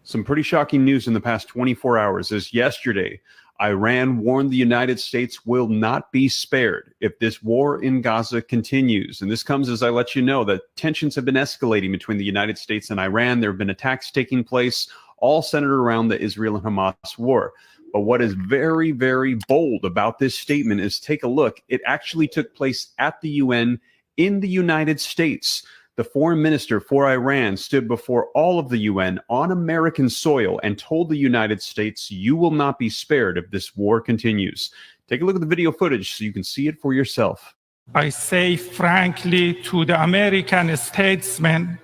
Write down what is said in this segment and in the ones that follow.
Some pretty shocking news in the past 24 hours as yesterday, Iran warned the United States will not be spared if this war in Gaza continues. And this comes as I let you know that tensions have been escalating between the United States and Iran. There have been attacks taking place, all centered around the Israel and Hamas war. But what is very, very bold about this statement is take a look. It actually took place at the UN in the United States. The foreign minister for Iran stood before all of the UN on American soil and told the United States, you will not be spared if this war continues. Take a look at the video footage so you can see it for yourself. I say frankly to the American statesmen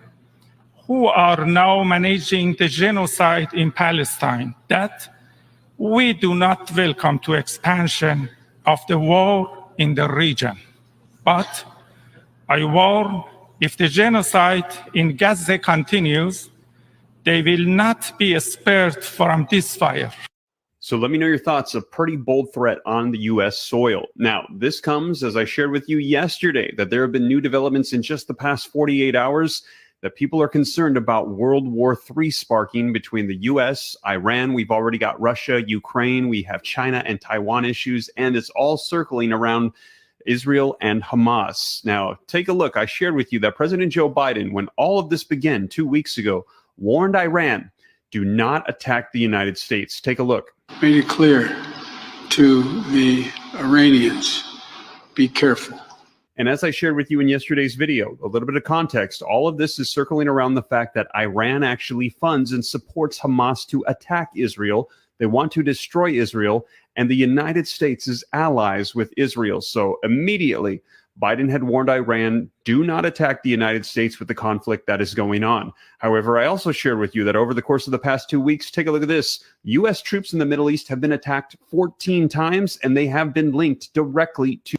who are now managing the genocide in Palestine that we do not welcome to expansion of the war in the region. But I warn, if the genocide in Gaza continues, they will not be spared from this fire. So let me know your thoughts. A pretty bold threat on the U.S. soil. Now, this comes, as I shared with you yesterday, that there have been new developments in just the past 48 hours that people are concerned about World War III sparking between the U.S., Iran. We've already got Russia, Ukraine. We have China and Taiwan issues, and it's all circling around Israel and Hamas. Now, take a look. I shared with you that President Joe Biden, when all of this began 2 weeks ago, warned Iran, do not attack the United States. Take a look. Made it clear to the Iranians, be careful. And as I shared with you in yesterday's video, a little bit of context, all of this is circling around the fact that Iran actually funds and supports Hamas to attack Israel. They want to destroy Israel, and the United States is allies with Israel. So immediately, Biden had warned Iran, do not attack the United States with the conflict that is going on. However, I also shared with you that over the course of the past 2 weeks, take a look at this. U.S. troops in the Middle East have been attacked 14 times, and they have been linked directly to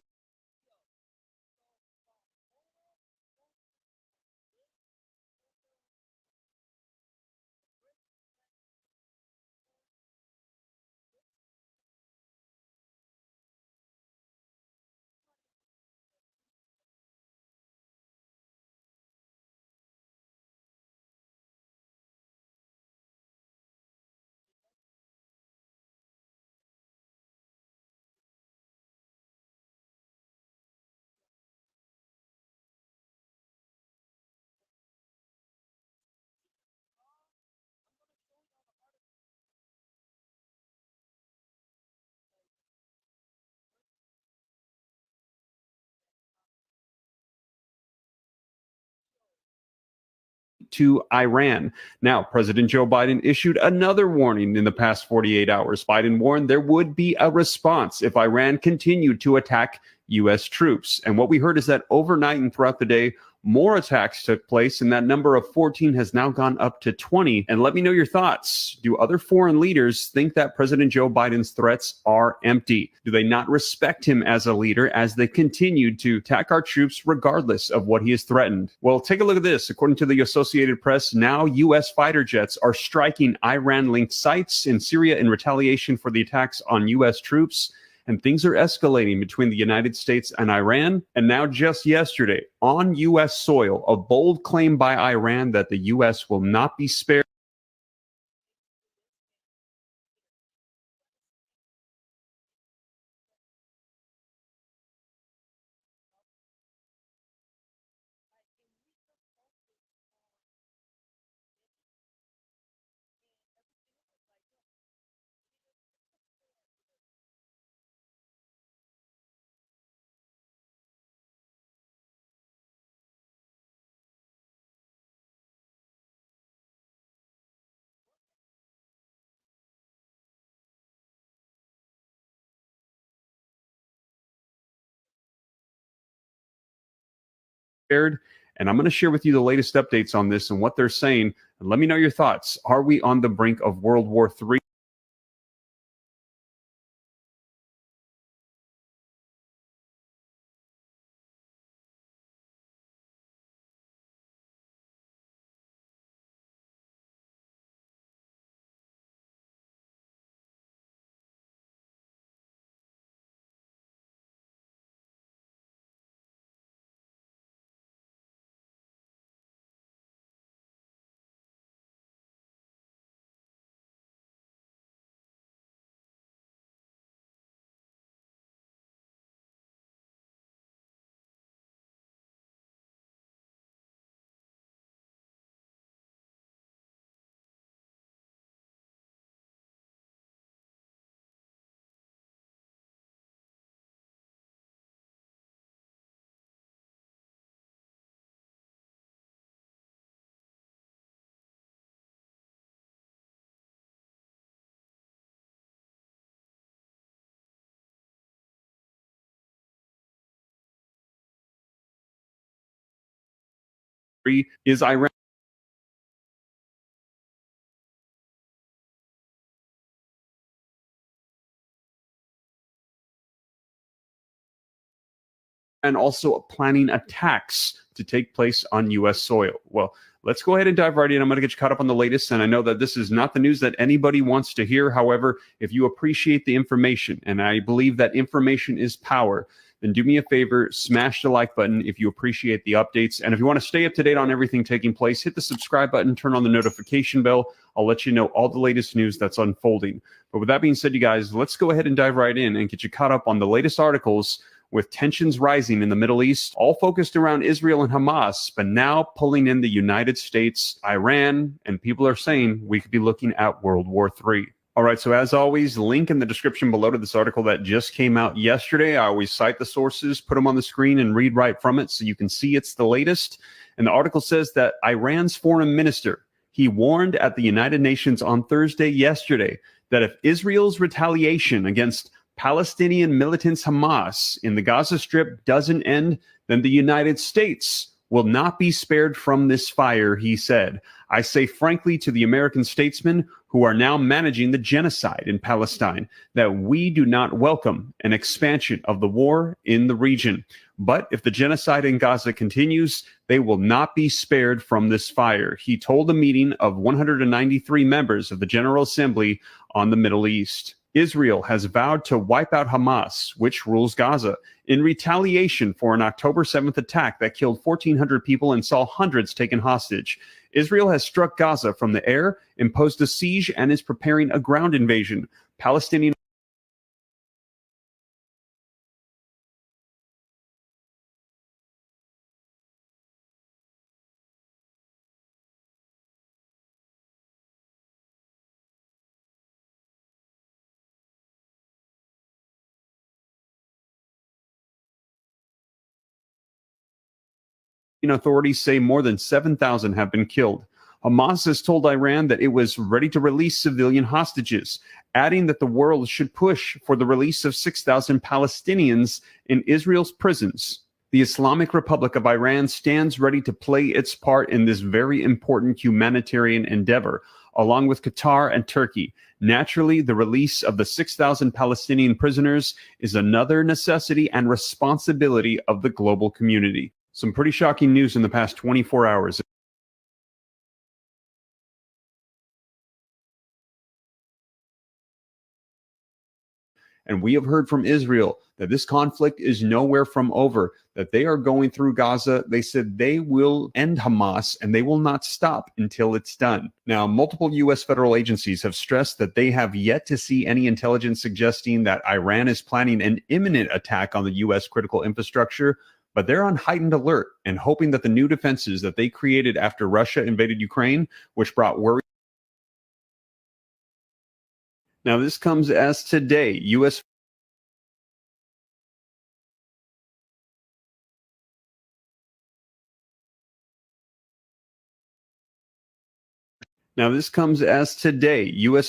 Iran. Now, President Joe Biden issued another warning in the past 48 hours. Biden warned there would be a response if Iran continued to attack U.S. troops. And what we heard is that overnight and throughout the day, more attacks took place, and that number of 14 has now gone up to 20. And let me know your thoughts. Do other foreign leaders think that President Joe Biden's threats are empty? Do they not respect him as a leader as they continue to attack our troops regardless of what he has threatened? Well, take a look at this. According to the Associated Press, now U.S. fighter jets are striking Iran-linked sites in Syria in retaliation for the attacks on U.S. troops. And things are escalating between the United States and Iran. And now just yesterday, on U.S. soil, a bold claim by Iran that the U.S. will not be spared. And I'm going to share with you the latest updates on this and what they're saying. And let me know your thoughts. Are we on the brink of World War III? Is Iran and also planning attacks to take place on U.S. soil? Well, let's go ahead and dive right in. I'm going to get you caught up on the latest, and I know that this is not the news that anybody wants to hear. However, if you appreciate the information, and I believe that information is power, then do me a favor, smash the like button if you appreciate the updates. And if you want to stay up to date on everything taking place, hit the subscribe button, turn on the notification bell. I'll let you know all the latest news that's unfolding. But with that being said, you guys, let's go ahead and dive right in and get you caught up on the latest articles with tensions rising in the Middle East, all focused around Israel and Hamas, but now pulling in the United States, Iran, and people are saying we could be looking at World War III. All right, so as always, link in the description below to this article that just came out yesterday. I always cite the sources, put them on the screen, and read right from it so you can see it's the latest. And the article says that Iran's foreign minister, he warned at the United Nations on Thursday yesterday that if Israel's retaliation against Palestinian militants Hamas in the Gaza Strip doesn't end, then the United States will not be spared from this fire, he said. I say frankly to the American statesmen who are now managing the genocide in Palestine that we do not welcome an expansion of the war in the region. But if the genocide in Gaza continues, they will not be spared from this fire, he told a meeting of 193 members of the General Assembly on the Middle East. Israel has vowed to wipe out Hamas, which rules Gaza, in retaliation for an October 7th attack that killed 1,400 people and saw hundreds taken hostage. Israel has struck Gaza from the air, imposed a siege, and is preparing a ground invasion. Palestinian authorities say more than 7,000 have been killed. Hamas has told Iran that it was ready to release civilian hostages, adding that the world should push for the release of 6,000 Palestinians in Israel's prisons. The Islamic Republic of Iran stands ready to play its part in this very important humanitarian endeavor, along with Qatar and Turkey. Naturally, the release of the 6,000 Palestinian prisoners is another necessity and responsibility of the global community. Some pretty shocking news in the past 24 hours. And we have heard from Israel that this conflict is nowhere from over, that they are going through Gaza. They said they will end Hamas and they will not stop until it's done. Now, multiple U.S. federal agencies have stressed that they have yet to see any intelligence suggesting that Iran is planning an imminent attack on the U.S. critical infrastructure, but they're on heightened alert and hoping that the new defenses that they created after Russia invaded Ukraine, which brought worry. Now, this comes as today, U.S.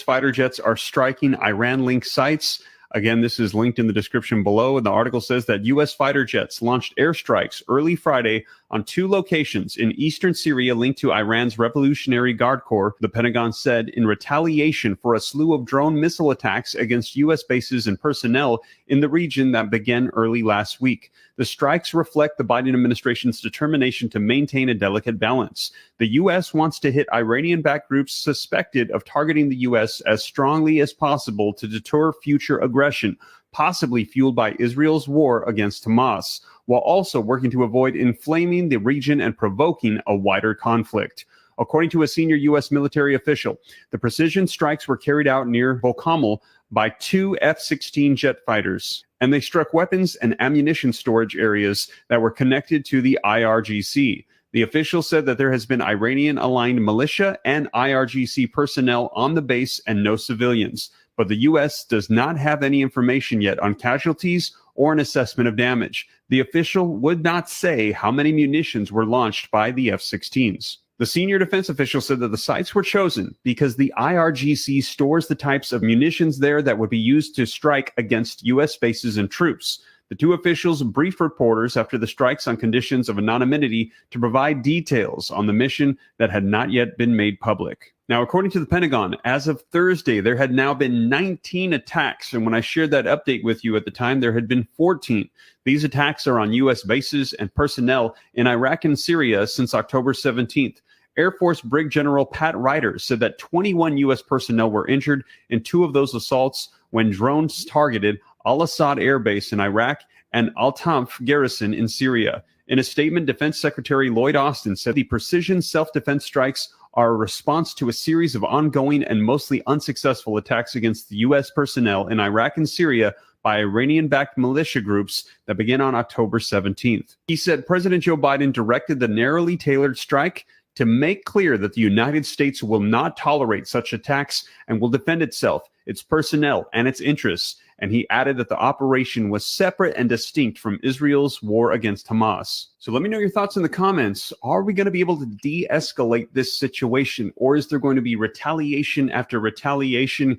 fighter jets are striking Iran-linked sites. Again, this is linked in the description below. And the article says that U.S. fighter jets launched airstrikes early Friday on 2 locations in eastern Syria linked to Iran's Revolutionary Guard Corps, the Pentagon said, in retaliation for a slew of drone missile attacks against U.S. bases and personnel in the region that began early last week. The strikes reflect the Biden administration's determination to maintain a delicate balance. The U.S. wants to hit Iranian-backed groups suspected of targeting the U.S. as strongly as possible to deter future aggression, possibly fueled by Israel's war against Hamas, while also working to avoid inflaming the region and provoking a wider conflict. According to a senior U.S. military official, the precision strikes were carried out near Bokamel by 2 F-16 jet fighters, and they struck weapons and ammunition storage areas that were connected to the IRGC. The official said that there has been Iranian-aligned militia and IRGC personnel on the base and no civilians, but the U.S. does not have any information yet on casualties or an assessment of damage. The official would not say how many munitions were launched by the F-16s. The senior defense official said that the sites were chosen because the IRGC stores the types of munitions there that would be used to strike against U.S. bases and troops. The two officials briefed reporters after the strikes on conditions of anonymity to provide details on the mission that had not yet been made public. Now, according to the Pentagon, as of Thursday, there had now been 19 attacks. And when I shared that update with you at the time, there had been 14. These attacks are on U.S. bases and personnel in Iraq and Syria since October 17th. Air Force Brig General Pat Ryder said that 21 U.S. personnel were injured in two of those assaults when drones targeted Al-Assad Air Base in Iraq and Al-Tanf garrison in Syria. In a statement, Defense Secretary Lloyd Austin said the precision self-defense strikes are a response to a series of ongoing and mostly unsuccessful attacks against the U.S. personnel in Iraq and Syria by Iranian-backed militia groups that began on October 17th. He said President Joe Biden directed the narrowly tailored strike to make clear that the United States will not tolerate such attacks and will defend itself, its personnel, and its interests. And he added that the operation was separate and distinct from Israel's war against Hamas. So let me know your thoughts in the comments. Are we going to be able to de-escalate this situation, or is there going to be retaliation after retaliation?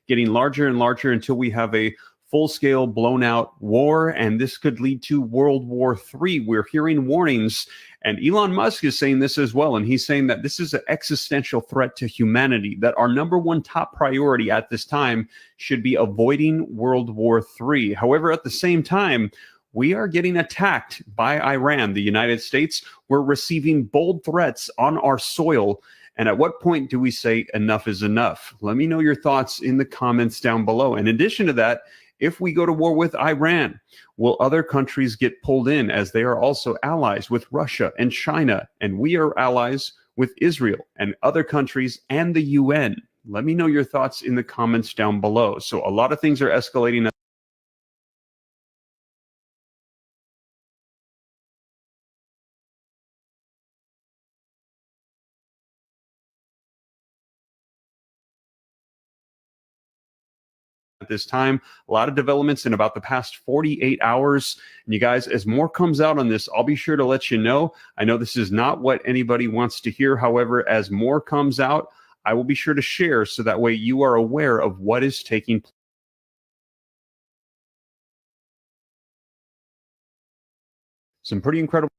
Getting larger and larger until we have a full-scale blown-out war, and this could lead to World War III. We're hearing warnings, and Elon Musk is saying this as well, and he's saying that this is an existential threat to humanity, that our number one top priority at this time should be avoiding World War III. However, at the same time, we are getting attacked by Iran, the United States. We're receiving bold threats on our soil. And at what point do we say enough is enough? Let me know your thoughts in the comments down below. In addition to that, if we go to war with Iran, will other countries get pulled in, as they are also allies with Russia and China, and we are allies with Israel and other countries and the UN? Let me know your thoughts in the comments down below. So a lot of things are escalating. At this time, a lot of developments in about the past 48 hours. And you guys, as more comes out on this, I'll be sure to let you know. I know this is not what anybody wants to hear. However, as more comes out, I will be sure to share so that way you are aware of what is taking place. Some pretty incredible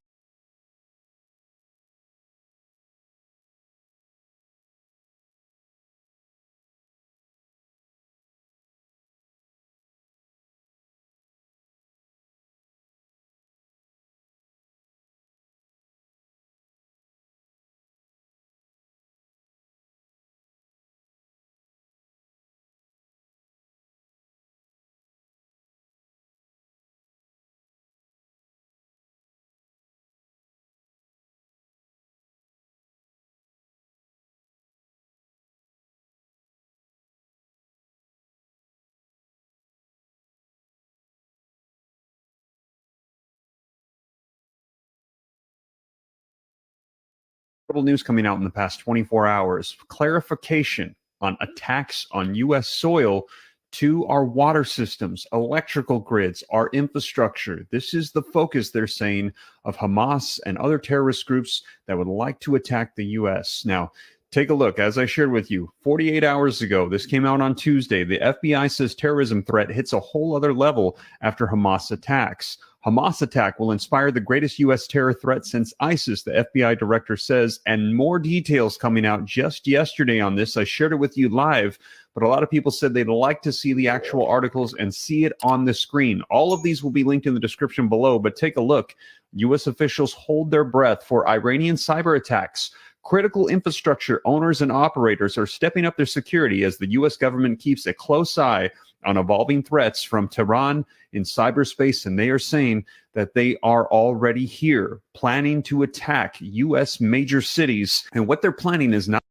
news coming out in the past 24 hours. Clarification on attacks on U.S. soil to our water systems, electrical grids, our infrastructure. This is the focus, they're saying, of Hamas and other terrorist groups that would like to attack the U.S. Now, take a look. As I shared with you, 48 hours ago, this came out on Tuesday. The FBI says terrorism threat hits a whole other level after Hamas attacks. Hamas attack will inspire the greatest U.S. terror threat since ISIS, the FBI director says, and more details coming out just yesterday on this. I shared it with you live, but a lot of people said they'd like to see the actual articles and see it on the screen. All of these will be linked in the description below, but take a look. U.S. officials hold their breath for Iranian cyber attacks. Critical infrastructure owners and operators are stepping up their security as the U.S. government keeps a close eye on evolving threats from Tehran in cyberspace, and they are saying that they are already here, planning to attack U.S. major cities. And what they're planning is not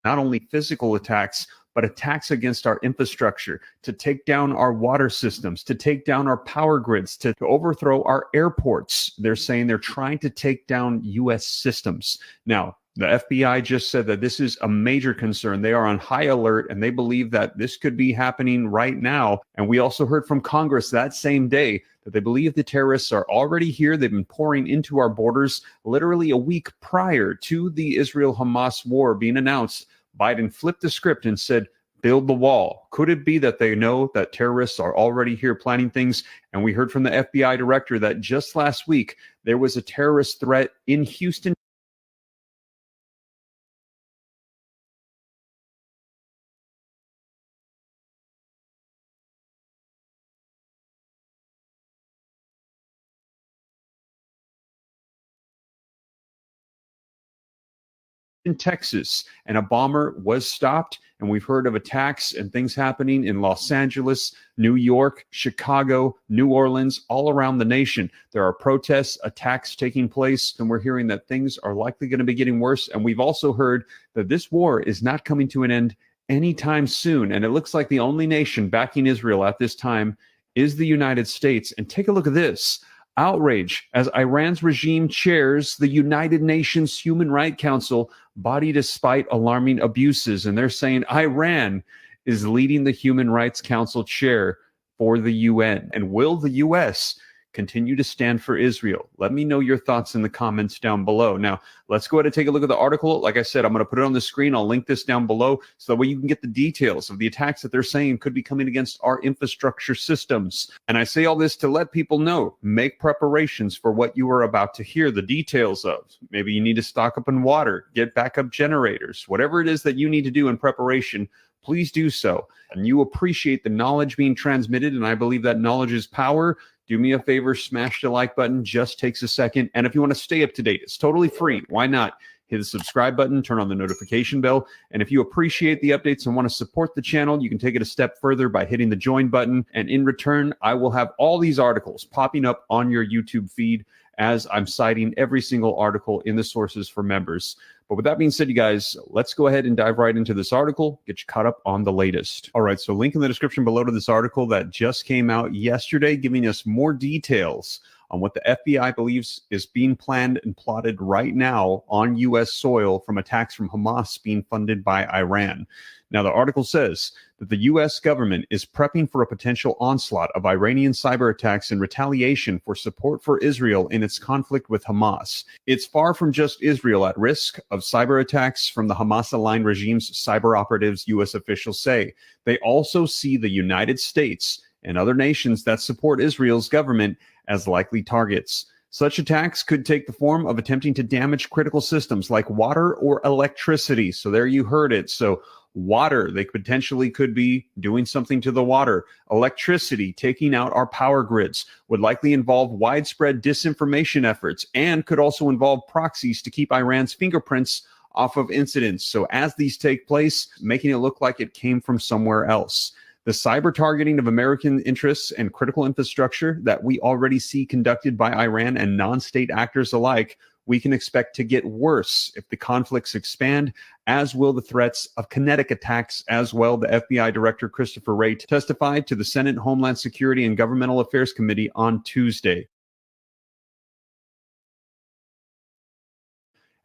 not only physical attacks, but attacks against our infrastructure, to take down our water systems, to take down our power grids, to overthrow our airports. They're saying they're trying to take down U.S. systems. Now, the FBI just said that this is a major concern. They are on high alert, and they believe that this could be happening right now. And we also heard from Congress that same day that they believe the terrorists are already here. They've been pouring into our borders literally a week prior to the Israel-Hamas war being announced. Biden flipped the script and said, build the wall. Could it be that they know that terrorists are already here planning things? And we heard from the FBI director that just last week, there was a terrorist threat in Houston, in Texas, and a bomber was stopped. And we've heard of attacks and things happening in Los Angeles, New York, Chicago, New Orleans, all around the nation. There are protests, attacks taking place, and we're hearing that things are likely going to be getting worse. And we've also heard that this war is not coming to an end anytime soon. And it looks like the only nation backing Israel at this time is the United States. And take a look at this. Outrage as Iran's regime chairs the United Nations Human Rights Council, body despite alarming abuses. And they're saying Iran is leading the Human Rights Council chair for the UN. And will the U.S. continue to stand for Israel? Let me know your thoughts in the comments down below. Now, let's go ahead and take a look at the article. Like I said, I'm going to put it on the screen. I'll link this down below so that way you can get the details of the attacks that they're saying could be coming against our infrastructure systems. And I say all this to let people know, make preparations for what you are about to hear the details of. Maybe you need to stock up on water, get backup generators, whatever it is that you need to do in preparation. Please do so. And you appreciate the knowledge being transmitted, and I believe that knowledge is power. Do me a favor, smash the like button, just takes a second. And if you want to stay up to date, it's totally free. Why not? Hit the subscribe button, turn on the notification bell. And if you appreciate the updates and want to support the channel, you can take it a step further by hitting the join button. And in return, I will have all these articles popping up on your YouTube feed as I'm citing every single article in the sources for members. But with that being said, you guys, let's go ahead and dive right into this article, get you caught up on the latest. All right, so link in the description below to this article that just came out yesterday, giving us more details on what the FBI believes is being planned and plotted right now on U.S. soil from attacks from Hamas being funded by Iran. Now, the article says that the U.S. government is prepping for a potential onslaught of Iranian cyber attacks in retaliation for support for Israel in its conflict with Hamas. It's far from just Israel at risk of cyber attacks from the Hamas-aligned regime's cyber operatives, U.S. officials say. They also see the United States and other nations that support Israel's government as likely targets. Such attacks could take the form of attempting to damage critical systems like water or electricity. So there you heard it. So water, they potentially could be doing something to the water. Electricity, taking out our power grids, would likely involve widespread disinformation efforts and could also involve proxies to keep Iran's fingerprints off of incidents. So as these take place, making it look like it came from somewhere else. The cyber targeting of American interests and critical infrastructure that we already see conducted by Iran and non-state actors alike, we can expect to get worse if the conflicts expand, as will the threats of kinetic attacks as well. The FBI Director Christopher Wray testified to the Senate Homeland Security and Governmental Affairs Committee on Tuesday.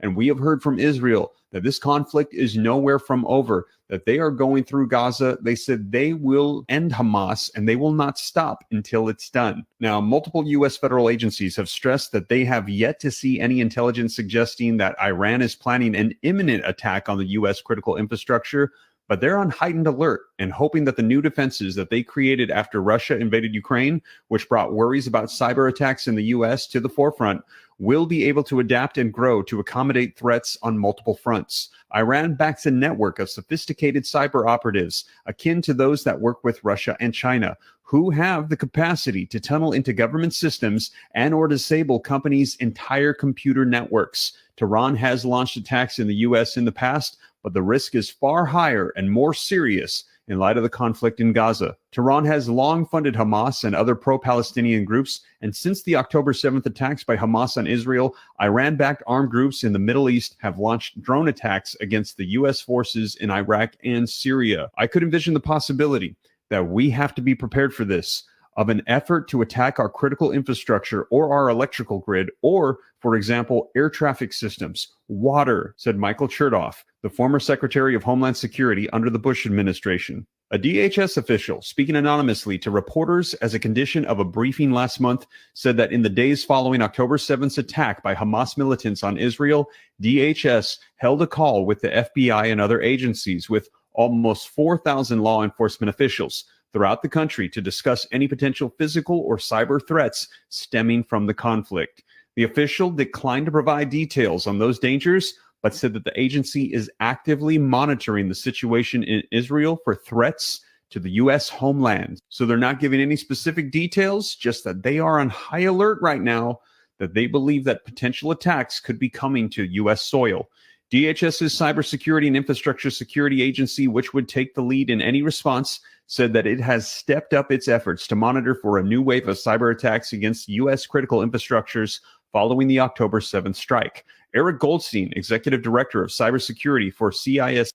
And we have heard from Israel that this conflict is nowhere from over, that they are going through Gaza. They said they will end Hamas and they will not stop until it's done. Now, multiple U.S. federal agencies have stressed that they have yet to see any intelligence suggesting that Iran is planning an imminent attack on the U.S. critical infrastructure, but they're on heightened alert and hoping that the new defenses that they created after Russia invaded Ukraine, which brought worries about cyber attacks in the U.S. to the forefront, will be able to adapt and grow to accommodate threats on multiple fronts. Iran backs a network of sophisticated cyber operatives akin to those that work with Russia and China, who have the capacity to tunnel into government systems and or disable companies' entire computer networks. Tehran has launched attacks in the U.S. in the past, but the risk is far higher and more serious in light of the conflict in Gaza. Tehran has long funded Hamas and other pro-Palestinian groups, and since the October 7th attacks by Hamas on Israel, Iran-backed armed groups in the Middle East have launched drone attacks against the U.S. forces in Iraq and Syria. I could envision the possibility that we have to be prepared for this, of an effort to attack our critical infrastructure or our electrical grid, or, for example, air traffic systems, water, said Michael Chertoff, the former Secretary of Homeland Security under the Bush administration. A DHS official, speaking anonymously to reporters as a condition of a briefing last month, said that in the days following October 7th's attack by Hamas militants on Israel, DHS held a call with the FBI and other agencies with almost 4,000 law enforcement officials throughout the country to discuss any potential physical or cyber threats stemming from the conflict. The official declined to provide details on those dangers, but said that the agency is actively monitoring the situation in Israel for threats to the U.S. homeland. So they're not giving any specific details, just that they are on high alert right now, that they believe that potential attacks could be coming to U.S. soil. DHS's Cybersecurity and Infrastructure Security Agency, which would take the lead in any response, said that it has stepped up its efforts to monitor for a new wave of cyber attacks against U.S. critical infrastructures following the October 7th strike. Eric Goldstein, Executive Director of Cybersecurity for CIS,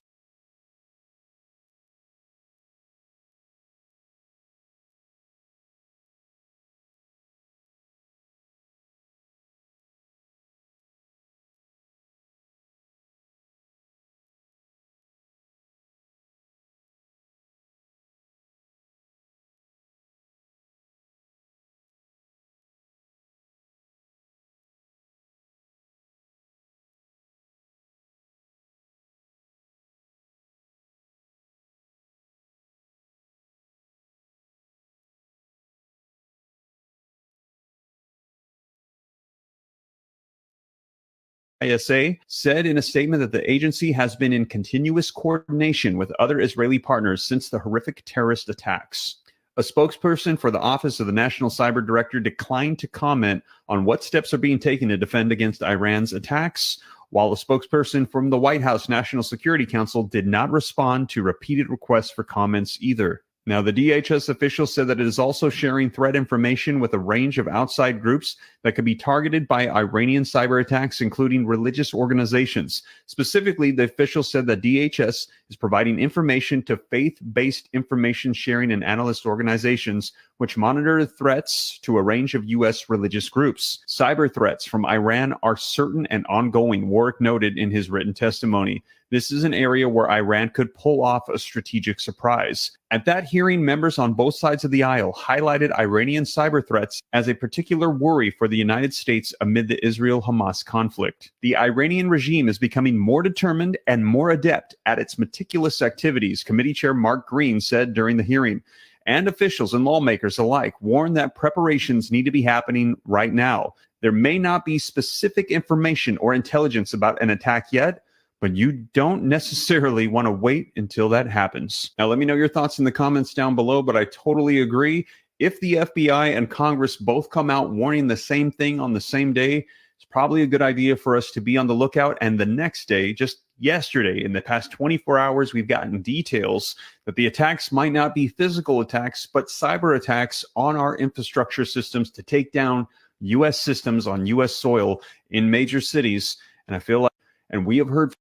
said in a statement that the agency has been in continuous coordination with other Israeli partners since the horrific terrorist attacks. A spokesperson for the Office of the National Cyber Director declined to comment on what steps are being taken to defend against Iran's attacks, while a spokesperson from the White House National Security Council did not respond to repeated requests for comments either. Now, the DHS official said that it is also sharing threat information with a range of outside groups that could be targeted by Iranian cyber attacks, including religious organizations. Specifically, the official said that DHS is providing information to faith-based information sharing and analyst organizations, which monitor threats to a range of U.S. religious groups. Cyber threats from Iran are certain and ongoing, Warwick noted in his written testimony. This is an area where Iran could pull off a strategic surprise. At that hearing, members on both sides of the aisle highlighted Iranian cyber threats as a particular worry for the United States amid the Israel-Hamas conflict. The Iranian regime is becoming more determined and more adept at its meticulous activities, Committee Chair Mark Green said during the hearing. And officials and lawmakers alike warned that preparations need to be happening right now. There may not be specific information or intelligence about an attack yet, but you don't necessarily want to wait until that happens. Now, let me know your thoughts in the comments down below, but I totally agree. If the FBI and Congress both come out warning the same thing on the same day, it's probably a good idea for us to be on the lookout. And the next day, just yesterday, in the past 24 hours, we've gotten details that the attacks might not be physical attacks, but cyber attacks on our infrastructure systems to take down U.S. systems on U.S. soil in major cities. And I feel like, and we have heard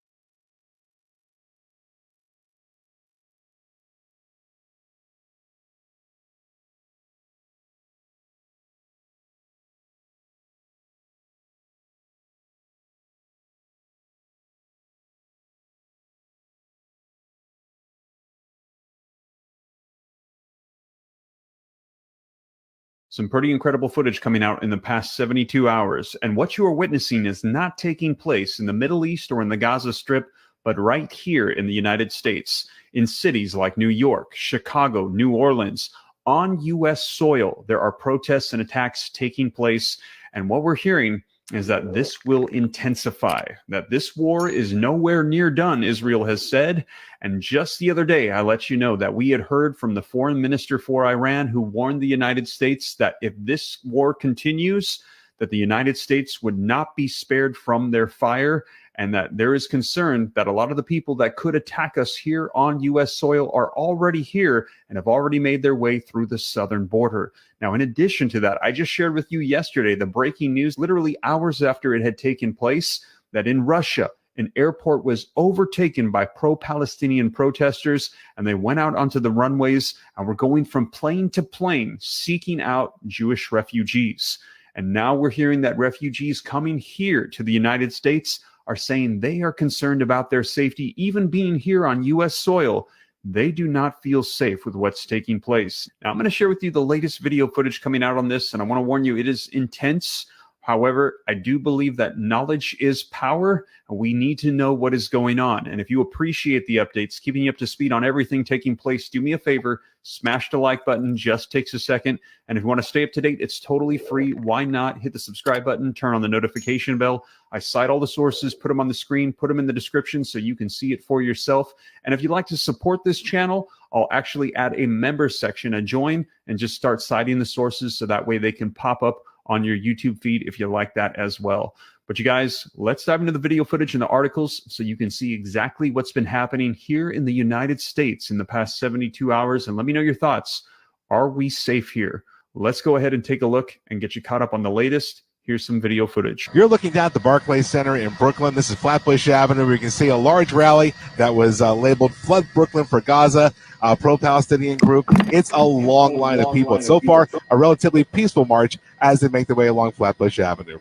some pretty incredible footage coming out in the past 72 hours. And what you are witnessing is not taking place in the Middle East or in the Gaza Strip, but right here in the United States, in cities like New York, Chicago, New Orleans. On U.S. soil, there are protests and attacks taking place. And what we're hearing is that this will intensify, that this war is nowhere near done, Israel has said. And just the other day, I let you know that we had heard from the foreign minister for Iran, who warned the United States that if this war continues, that the United States would not be spared from their fire. and that there is concern that a lot of the people that could attack us here on U.S. soil are already here and have already made their way through the southern border. Now, in addition to that, I just shared with you yesterday the breaking news, literally hours after it had taken place, that in Russia, an airport was overtaken by pro-Palestinian protesters, and they went out onto the runways and were going from plane to plane seeking out Jewish refugees. And now we're hearing that refugees coming here to the United States are saying they are concerned about their safety, even being here on U.S. soil. They do not feel safe with what's taking place. Now, I'm going to share with you the latest video footage coming out on this, and I want to warn you, it is intense. However, I do believe that knowledge is power, and we need to know what is going on. And if you appreciate the updates, keeping you up to speed on everything taking place, do me a favor, smash the like button, just takes a second. And if you want to stay up to date, it's totally free. Why not hit the subscribe button, turn on the notification bell. I cite all the sources, put them on the screen, put them in the description so you can see it for yourself. And if you'd like to support this channel, I'll actually add a member section, a join, and just start citing the sources so that way they can pop up on your YouTube feed if you like that as well. But you guys, let's dive into the video footage and the articles so you can see exactly what's been happening here in the United States in the past 72 hours. And let me know your thoughts. Are we safe here? Let's go ahead and take a look and get you caught up on the latest. Here's some video footage. You're looking down at the Barclays Center in Brooklyn. This is Flatbush Avenue, where you can see a large rally that was labeled Flood Brooklyn for Gaza, a pro-Palestinian group. It's a long line of people. So far, a relatively peaceful march as they make their way along Flatbush Avenue.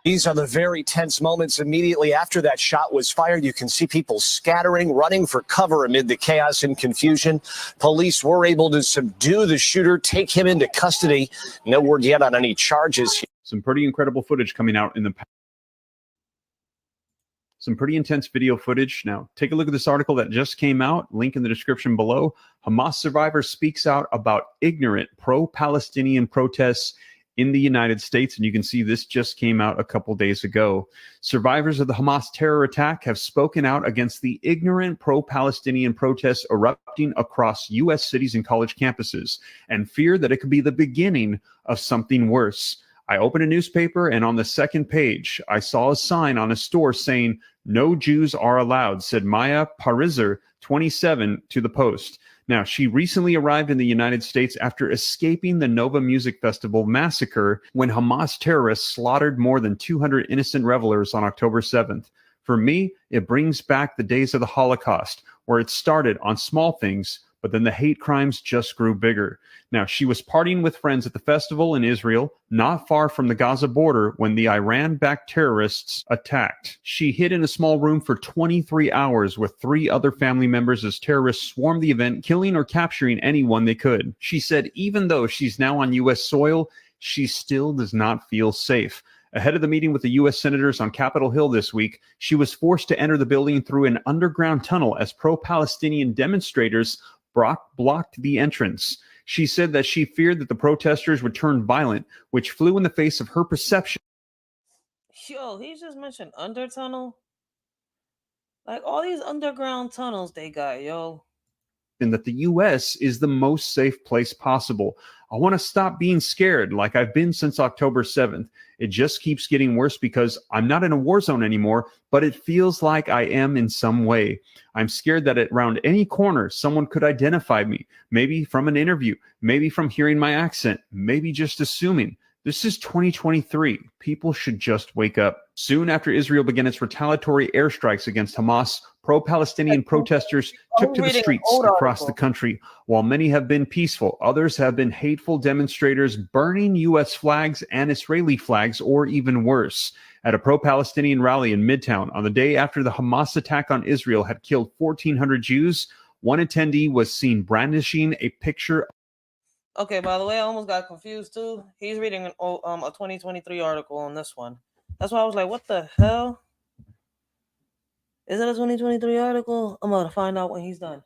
These are the very tense moments immediately after that shot was fired. You can see people scattering, running for cover amid the chaos and confusion. Police were able to subdue the shooter, take him into custody. No word yet on any charges. Some pretty incredible footage coming out in the past. Some pretty intense video footage. Now, take a look at this article that just came out. Link in the description below. Hamas survivor speaks out about ignorant pro-Palestinian protests in the United States, and you can see this just came out a couple days ago. Survivors of the Hamas terror attack have spoken out against the ignorant pro-Palestinian protests erupting across U.S. cities and college campuses, and fear that it could be the beginning of something worse. I opened a newspaper, and on the second page, I saw a sign on a store saying, "No Jews are allowed," said Maya Parizer, 27, to the Post. Now, she recently arrived in the United States after escaping the Nova Music Festival massacre when Hamas terrorists slaughtered more than 200 innocent revelers on October 7th. For me, it brings back the days of the Holocaust, where it started on small things, but then the hate crimes just grew bigger. Now, she was partying with friends at the festival in Israel, not far from the Gaza border, when the Iran-backed terrorists attacked. She hid in a small room for 23 hours with 3 other family members as terrorists swarmed the event, killing or capturing anyone they could. She said even though she's now on U.S. soil, she still does not feel safe. Ahead of the meeting with the U.S. senators on Capitol Hill this week, she was forced to enter the building through an underground tunnel as pro-Palestinian demonstrators blocked the entrance. She said that she feared that the protesters would turn violent, which flew in the face of her perception. Yo, he just mentioned undertunnel. Like all these underground tunnels they got, yo. And that the U.S. is the most safe place possible. I want to stop being scared like I've been since October 7th. It just keeps getting worse because I'm not in a war zone anymore, but it feels like I am in some way. I'm scared that around any corner, someone could identify me, maybe from an interview, maybe from hearing my accent, maybe just assuming. This is 2023. People should just wake up. Soon after Israel began its retaliatory airstrikes against Hamas, pro-Palestinian protesters took to the streets across the country. While many have been peaceful, others have been hateful demonstrators burning U.S. flags and Israeli flags, or even worse. At a pro-Palestinian rally in Midtown on the day after the Hamas attack on Israel had killed 1,400 Jews, one attendee was seen brandishing a picture. Okay, by the way, I almost got confused too. He's reading a 2023 article on this one. That's why I was like, what the hell? Is it a 2023 article? I'm going to find out when he's done.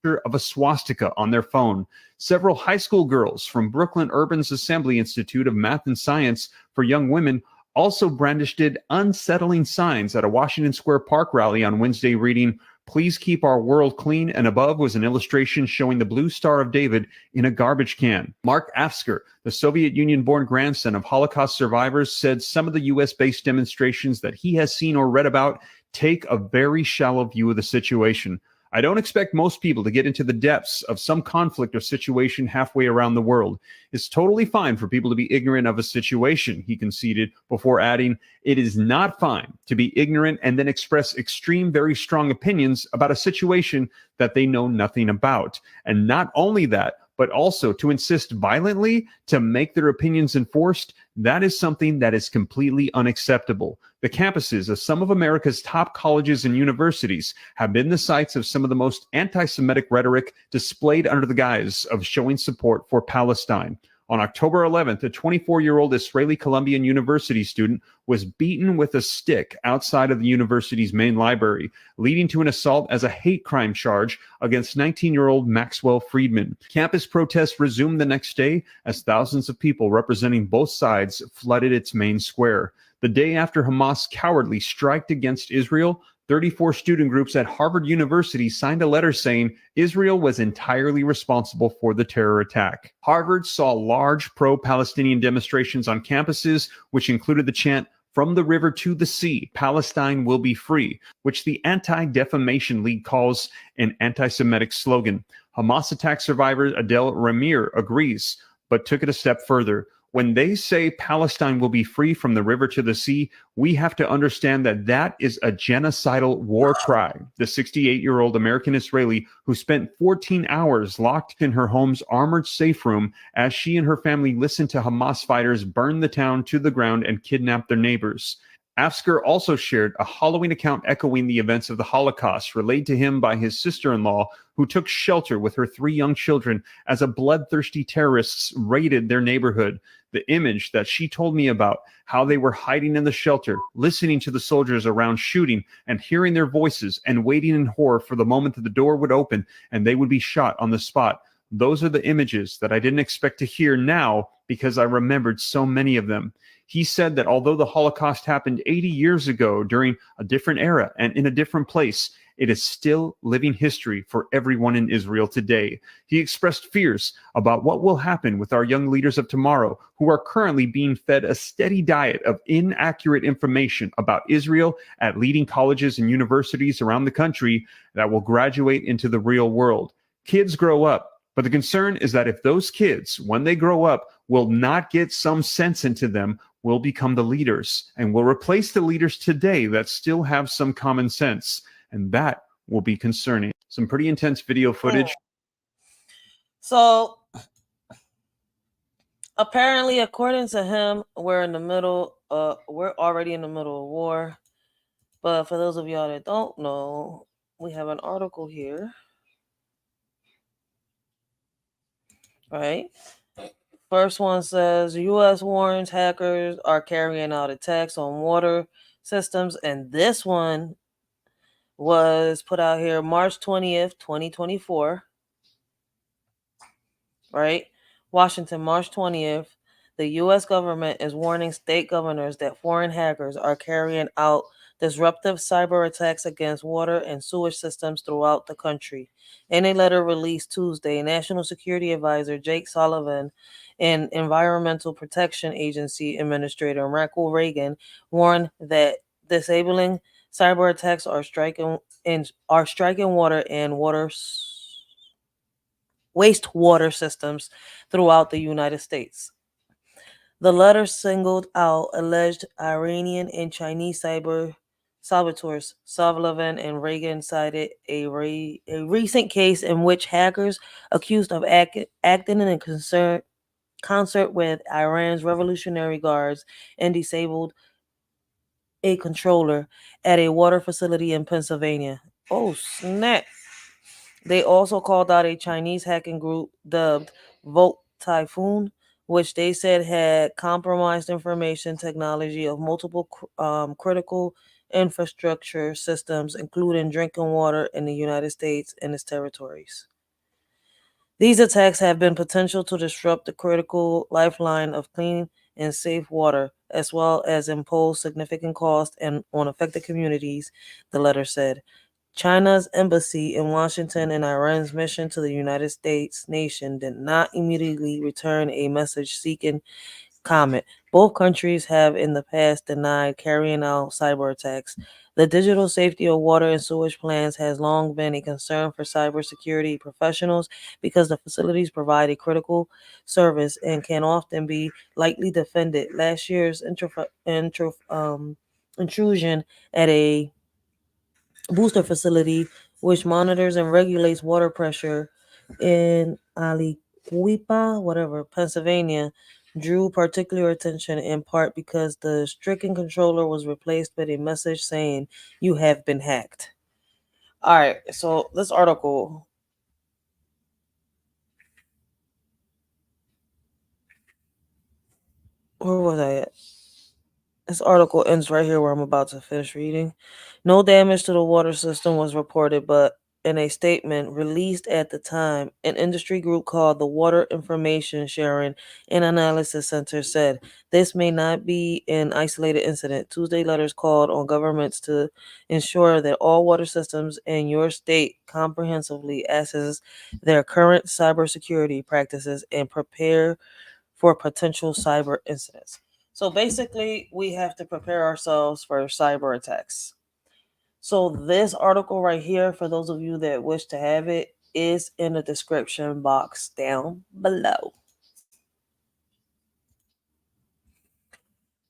Of a swastika on their phone. Several high school girls from Brooklyn Urban's Assembly Institute of Math and Science for Young Women also brandished unsettling signs at a Washington Square Park rally on Wednesday reading, "Please keep our world clean," and above was an illustration showing the blue Star of David in a garbage can. Mark Afsker, the Soviet Union-born grandson of Holocaust survivors, said some of the U.S.-based demonstrations that he has seen or read about take a very shallow view of the situation. I don't expect most people to get into the depths of some conflict or situation halfway around the world. It's totally fine for people to be ignorant of a situation, he conceded, before adding, "It is not fine to be ignorant and then express extreme, very strong opinions about a situation that they know nothing about. And not only that, but also to insist violently to make their opinions enforced, that is something that is completely unacceptable. The campuses of some of America's top colleges and universities have been the sites of some of the most anti-Semitic rhetoric displayed under the guise of showing support for Palestine. On October 11th, a 24-year-old Israeli Columbian University student was beaten with a stick outside of the university's main library, leading to an assault as a hate crime charge against 19-year-old Maxwell Friedman. Campus protests resumed the next day as thousands of people representing both sides flooded its main square. The day after Hamas cowardly striked against Israel, 34 student groups at Harvard University signed a letter saying Israel was entirely responsible for the terror attack. Harvard saw large pro-Palestinian demonstrations on campuses, which included the chant, "From the river to the sea, Palestine will be free," which the Anti-Defamation League calls an anti-Semitic slogan. Hamas attack survivor Adel Ramir agrees, but took it a step further. When they say Palestine will be free from the river to the sea, we have to understand that that is a genocidal war cry. The 68-year-old American Israeli who spent 14 hours locked in her home's armored safe room as she and her family listened to Hamas fighters burn the town to the ground and kidnap their neighbors. Afsker also shared a Halloween account echoing the events of the Holocaust relayed to him by his sister-in-law, who took shelter with her 3 young children as a bloodthirsty terrorists raided their neighborhood. The image that she told me about, how they were hiding in the shelter, listening to the soldiers around shooting and hearing their voices and waiting in horror for the moment that the door would open and they would be shot on the spot. Those are the images that I didn't expect to hear now because I remembered so many of them. He said that although the Holocaust happened 80 years ago during a different era and in a different place, it is still living history for everyone in Israel today. He expressed fears about what will happen with our young leaders of tomorrow who are currently being fed a steady diet of inaccurate information about Israel at leading colleges and universities around the country that will graduate into the real world. Kids grow up. But the concern is that if those kids, when they grow up, will not get some sense into them, will become the leaders and will replace the leaders today that still have some common sense. And that will be concerning. Some pretty intense video footage. So apparently, according to him, we're already in the middle of war. But for those of y'all that don't know, we have an article here. Right. First one says U.S. warns hackers are carrying out attacks on water systems. And this one was put out here March 20th, 2024. Right. Washington, March 20th. The U.S. government is warning state governors that foreign hackers are carrying out disruptive cyber attacks against water and sewage systems throughout the country. In a letter released Tuesday, National Security Advisor Jake Sullivan and Environmental Protection Agency Administrator Racheal Reagan warned that disabling cyber attacks are striking water and wastewater systems throughout the United States. The letter singled out alleged Iranian and Chinese cyber saboteurs. Sullivan and Reagan cited a recent case in which hackers accused of acting in concert with Iran's Revolutionary Guards and disabled a controller at a water facility in Pennsylvania. Oh, snap. They also called out a Chinese hacking group dubbed Vote Typhoon, which they said had compromised information technology of multiple critical infrastructure systems, including drinking water in the United States and its territories. These attacks have been potential to disrupt the critical lifeline of clean and safe water, as well as impose significant costs on affected communities, the letter said. China's embassy in Washington and Iran's mission to the United States nation did not immediately return a message seeking comment. Both countries have in the past denied carrying out cyber attacks. The digital safety of water and sewage plants has long been a concern for cybersecurity professionals because the facilities provide a critical service and can often be lightly defended. Last year's intrusion at a booster facility, which monitors and regulates water pressure in Aliquippa, Pennsylvania, drew particular attention in part because the stricken controller was replaced with a message saying, "You have been hacked." All right, so this article. Where was I at? This article ends right here where I'm about to finish reading. No damage to the water system was reported, but in a statement released at the time, an industry group called the Water Information Sharing and Analysis Center said this may not be an isolated incident. Tuesday letters called on governments to ensure that all water systems in your state comprehensively assess their current cybersecurity practices and prepare for potential cyber incidents. So basically, we have to prepare ourselves for cyber attacks. So this article right here, for those of you that wish to have it, is in the description box down below.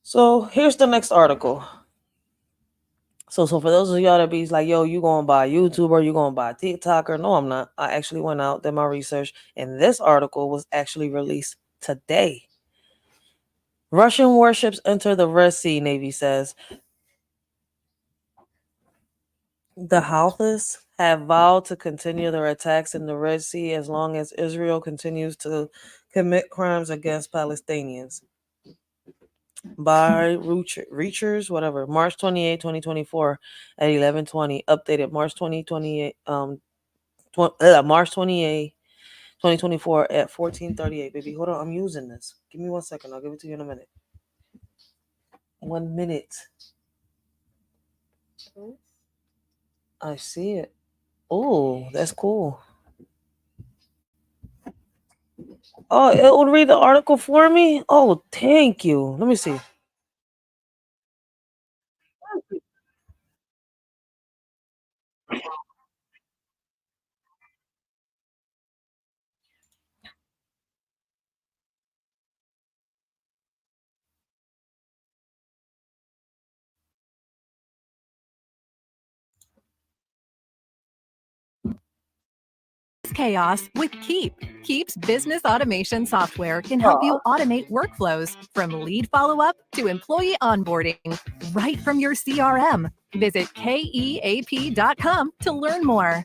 So here's the next article. So for those of y'all that be like, yo, you going to buy YouTuber, you going to buy TikToker? No, I'm not. I actually went out, did my research, and this article was actually released today. Russian warships enter the Red Sea, Navy says. The Houthis have vowed to continue their attacks in the Red Sea as long as Israel continues to commit crimes against Palestinians. By Reachers, March 28, 2024 at 11:20, updated March 2028, March 28, 2024 at 14:38. Baby, hold on, I'm using this. Give me 1 second. I'll give it to you in a minute. 1 minute. I see it. Oh, that's cool. Oh, it will read the article for me? Oh, thank you. Let me see. Chaos with Keep. Keep's business automation software can help you automate workflows from lead follow-up to employee onboarding right from your CRM. Visit keap.com to learn more.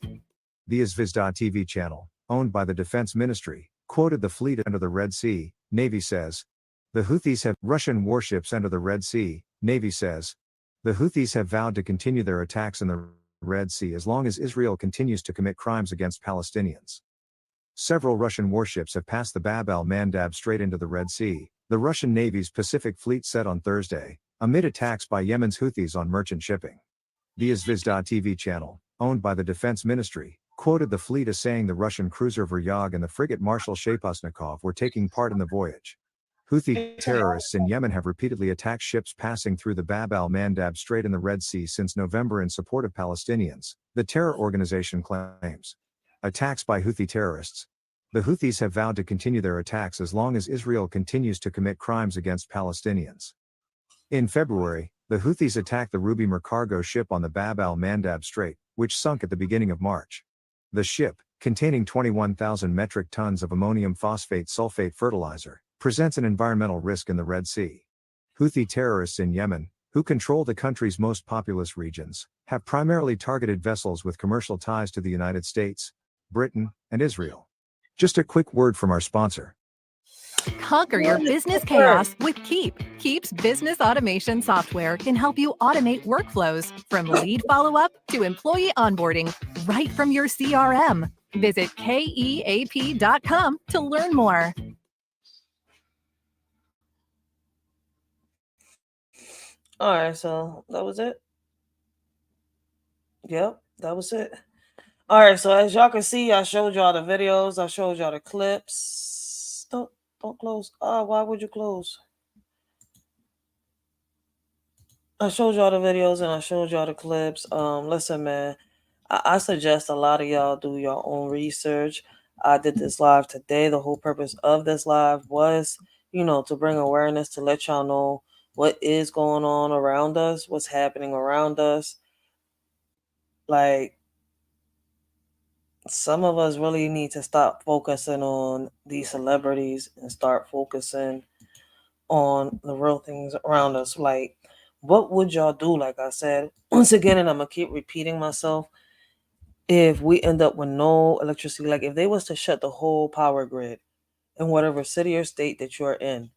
The Izviz.tv channel, owned by the Defense Ministry, quoted the fleet under the Red Sea. Navy says, the Houthis have Russian warships under the Red Sea. Navy says, the Houthis have vowed to continue their attacks in the Red Sea as long as Israel continues to commit crimes against Palestinians. Several Russian warships have passed the Bab el-Mandab Strait into the Red Sea, the Russian Navy's Pacific Fleet said on Thursday, amid attacks by Yemen's Houthis on merchant shipping. The Izviz.tv channel, owned by the Defense Ministry, quoted the fleet as saying the Russian cruiser Vuryag and the frigate Marshal Shapusnikov were taking part in the voyage. Houthi terrorists in Yemen have repeatedly attacked ships passing through the Bab al-Mandab Strait in the Red Sea since November in support of Palestinians, the terror organization claims. Attacks by Houthi terrorists. The Houthis have vowed to continue their attacks as long as Israel continues to commit crimes against Palestinians. In February, the Houthis attacked the Ruby Mer cargo ship on the Bab al-Mandab Strait, which sunk at the beginning of March. The ship, containing 21,000 metric tons of ammonium phosphate sulfate fertilizer, presents an environmental risk in the Red Sea. Houthi terrorists in Yemen, who control the country's most populous regions, have primarily targeted vessels with commercial ties to the United States, Britain, and Israel. Just a quick word from our sponsor. Conquer your business chaos with Keep. Keep's business automation software can help you automate workflows from lead follow-up to employee onboarding right from your CRM. Visit keap.com to learn more. All right, so that was it. Yep, that was it. All right, so as y'all can see, I showed y'all the videos. I showed y'all the clips. Don't close. Why would you close? I showed y'all the videos and I showed y'all the clips. Listen, man, I suggest a lot of y'all do your own research. I did this live today. The whole purpose of this live was, to bring awareness, to let y'all know what is going on around us, what's happening around us. Like, some of us really need to stop focusing on these celebrities and start focusing on the real things around us. Like, what would y'all do? Like I said, once again, and I'm going to keep repeating myself, if we end up with no electricity, like if they was to shut the whole power grid in whatever city or state that you're in,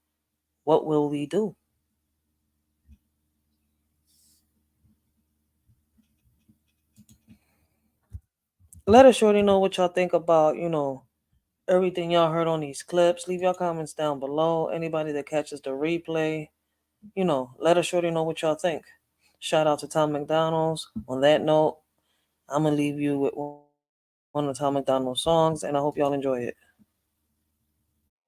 what will we do? Let us shorty know what y'all think about, everything y'all heard on these clips. Leave your comments down below. Anybody that catches the replay, let us shorty know what y'all think. Shout out to Tom McDonald's. On that note, I'm going to leave you with one of Tom McDonald's songs, and I hope y'all enjoy it.